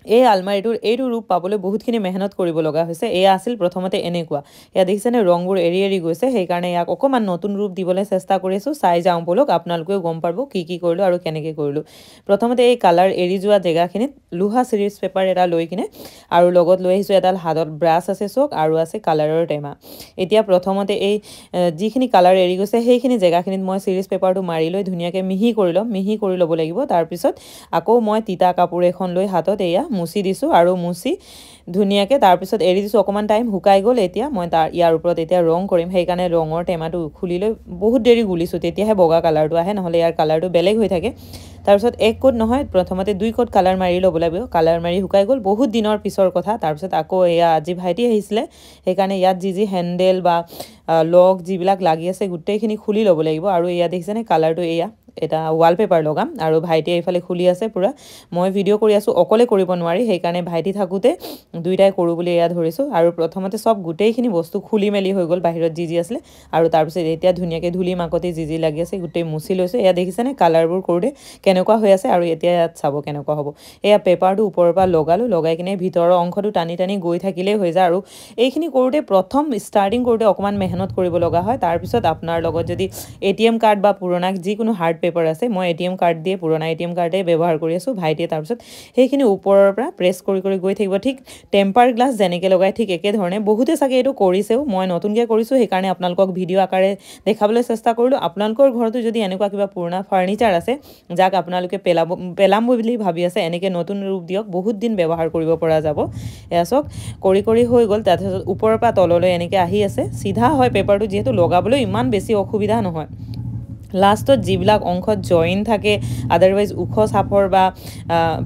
এই আলমাৰিটোৰ এইটো ৰূপ পাবলৈ বহুতখিনি মেহনত কৰিব লগা হৈছে। এয়া আছিল প্ৰথমতে এনেকুৱা। ইয়াত দেখিছেনে ৰংবোৰ এৰি এৰি গৈছে, সেইকাৰণে ইয়াক অকণমান নতুন ৰূপ দিবলৈ চেষ্টা কৰিছোঁ। চাই যাওঁ বলক, আপোনালোকেও গম পাব কি কৰিলোঁ আৰু কেনেকৈ কৰিলোঁ। প্ৰথমতে এই কালাৰ এৰি যোৱা জেগাখিনিত লোহা চিৰিজ পেপাৰ এটা লৈ কিনে আৰু লগত লৈ আহিছোঁ এডাল হাতত ব্ৰাছ আছে চক আৰু আছে কালাৰৰ টেমা। এতিয়া প্ৰথমতে এই যিখিনি কালাৰ এৰি গৈছে সেইখিনি জেগাখিনিত মই চিৰিজ পেপাৰটো মাৰি লৈ ধুনীয়াকৈ মিহি কৰি ল'ম। মিহি কৰি ল'ব লাগিব। তাৰপিছত আকৌ মই তিতা কাপোৰ এখন লৈ হাতত এয়া মুচি দিছোঁ আৰু মুচি ধুনীয়াকৈ তাৰপিছত এৰি দিছোঁ। অকণমান টাইম শুকাই গ'ল। এতিয়া মই ইয়াৰ ওপৰত এতিয়া ৰং কৰিম, সেইকাৰণে ৰঙৰ টেমাটো খুলি লৈ বহুত দেৰি গুলিছোঁ, তেতিয়াহে বগা কালাৰটো আহে, নহ'লে ইয়াৰ কালাৰটো বেলেগ হৈ থাকে। তাৰপিছত 1 কোট নহয়, প্ৰথমতে 2 কোট কালাৰ মাৰি ল'ব লাগিব। কালাৰ মাৰি শুকাই গ'ল, বহুত দিনৰ পিছৰ কথা। তাৰপিছত আকৌ এয়া আজি ভাইটি আহিছিলে, সেইকাৰণে ইয়াত যি হেণ্ডেল বা লক যিবিলাক লাগি আছে গোটেইখিনি খুলি ল'ব লাগিব। আৰু এয়া দেখিছেনে কালাৰটো এয়া এটা ৱালপেপাৰ লগাম আৰু ভাইটিয়ে এইফালে খুলি আছে পূৰা। মই ভিডিঅ' কৰি আছোঁ, অকলে কৰিব নোৱাৰি, সেইকাৰণে ভাইটি থাকোঁতে দুইটাই কৰোঁ বুলি এয়া ধৰিছোঁ। আৰু প্ৰথমতে চব গোটেইখিনি বস্তু খুলি মেলি হৈ গ'ল বাহিৰত যি আছিলে। আৰু তাৰপিছত এতিয়া ধুনীয়াকৈ ধূলি মাকতি যি লাগি আছে গোটেই মুচি লৈছোঁ। এয়া দেখিছেনে কালাৰবোৰ কৰোঁতে কেনেকুৱা হৈ আছে। আৰু এতিয়া ইয়াত চাব কেনেকুৱা হ'ব। এয়া পেপাৰটো ওপৰৰ পৰা লগাই কিনে ভিতৰৰ অংশটো টানি টানি গৈ থাকিলেই হৈ যায়। আৰু এইখিনি কৰোঁতে প্ৰথম ষ্টাৰ্টিং কৰোঁতে অকণমান মেহনত কৰিব লগা হয়। তাৰপিছত আপোনাৰ লগত যদি ATM কাৰ্ড বা পুৰণা যিকোনো হাৰ্ড পেপাৰ আছে, মই ATM কাৰ্ড দিয়ে পুৰণা ATM কাৰ্ডে ব্যৱহাৰ কৰি আছোঁ। ভাইটিয়ে তাৰপিছত সেইখিনি ওপৰৰ পৰা প্ৰেছ কৰি গৈ থাকিব। ঠিক টেম্পাৰ গ্লাছ যেনেকৈ লগাই ঠিক একেধৰণে। বহুতে চাগে এইটো কৰিছেও, মই নতুনকৈ কৰিছোঁ, সেইকাৰণে আপোনালোকক ভিডিঅ' আকাৰে দেখাবলৈ চেষ্টা কৰিলোঁ। আপোনালোকৰ ঘৰতো যদি এনেকুৱা কিবা পুৰণা ফাৰ্নিচাৰ আছে যাক আপোনালোকে পেলাম বুলি ভাবি আছে, এনেকৈ নতুন ৰূপ দিয়ক, বহুত দিন ব্যৱহাৰ কৰিব পৰা যাব। এয়া চাওক কৰি হৈ গ'ল। তাৰপিছত ওপৰৰ পৰা তললৈ এনেকৈ আহি আছে। চিধা হয় পেপাৰটো, যিহেতু লগাবলৈ ইমান বেছি অসুবিধা নহয়। লাষ্টত যিবিলাক অংশত জইন থাকে, আদাৰৱাইজ ওখ চাপৰ বা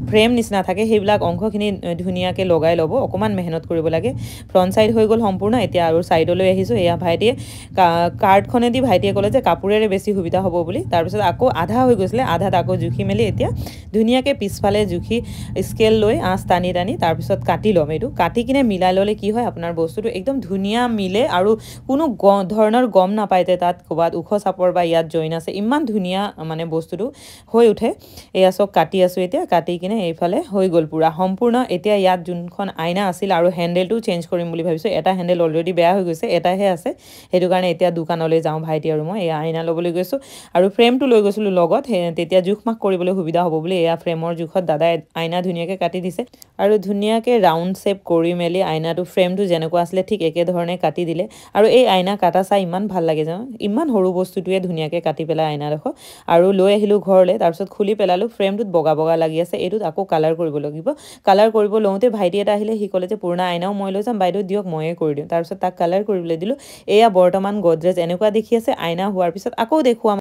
ফ্ৰেম নিচিনা থাকে, সেইবিলাক অংশখিনি ধুনীয়াকৈ লগাই ল'ব। অকণমান মেহনত কৰিব লাগে। ফ্ৰণ্ট ছাইড হৈ গ'ল সম্পূৰ্ণ। এতিয়া আৰু ছাইডলৈ আহিছোঁ। এয়া ভাইটিয়ে কাৰ্ডখনেদি ভাইটিয়ে ক'লে যে কাপোৰেৰে বেছি সুবিধা হ'ব বুলি। তাৰপিছত আকৌ আধা হৈ গৈছিলে, আধাত আকৌ জুখি মেলি এতিয়া ধুনীয়াকৈ পিছফালে জুখি স্কেল লৈ আঁচ টানি তাৰপিছত কাটি ল'ম। এইটো কাটি কিনে মিলাই ল'লে কি হয়, আপোনাৰ বস্তুটো একদম ধুনীয়া মিলে আৰু কোনো ধৰণৰ গম নাপায় যে তাত ক'ৰবাত ওখ চাপৰ বা ইয়াত জইন আছে। ইমান ধুনীয়া মানে বস্তুটো হৈ উঠে। এয়া চব কাটি আছোঁ। এতিয়া কাটি কিনে এইফালে হৈ গ'ল পূৰা সম্পূৰ্ণ। এতিয়া ইয়াত যোনখন আইনা আছিল আৰু হেণ্ডেলটো চেঞ্জ কৰিম বুলি ভাবিছোঁ। এটা হেণ্ডেল অলৰেডি বেয়া হৈ গৈছে, এটাহে আছে। সেইটো কাৰণে এতিয়া দোকানলৈ যাওঁ ভাইটি আৰু মই। এয়া আইনা ল'বলৈ গৈছোঁ আৰু ফ্ৰেমটো লৈ গৈছিলোঁ লগত, তেতিয়া জোখ মাখ কৰিবলৈ সুবিধা হ'ব বুলি। এয়া ফ্ৰেমৰ জোখত দাদাই আইনা ধুনীয়াকৈ কাটি দিছে আৰু ধুনীয়াকৈ ৰাউণ্ড শ্বেপ কৰি মেলি আইনাটো ফ্ৰেমটো যেনেকুৱা আছিলে ঠিক একেধৰণে কাটি দিলে। আৰু এই আইনা কাটা চাই ইমান ভাল লাগে জানো, ইমান সৰু বস্তুটোৱে ধুনীয়াকৈ কাটি পেলাই আইনাডোখৰ আৰু লৈ আহিলোঁ ঘৰলৈ। তাৰপিছত খুলি পেলালোঁ, ফ্ৰেমটোত বগা লাগি আছে। এইটোত আকৌ কালাৰ কৰিব লাগিব। কালাৰ কৰিব লওঁতে ভাইটি এটা আহিলে, সি ক'লে যে পুৰণা আইনাও মই লৈ যাম, বাইদেউ দিয়ক ময়ে কৰি দিওঁ। তাৰপিছত তাক কালাৰ কৰিবলৈ দিলোঁ। এয়া বৰ্তমান গডৰেজ এনেকুৱা দেখি আছে। আইনা হোৱাৰ পিছত আকৌ দেখুৱাম।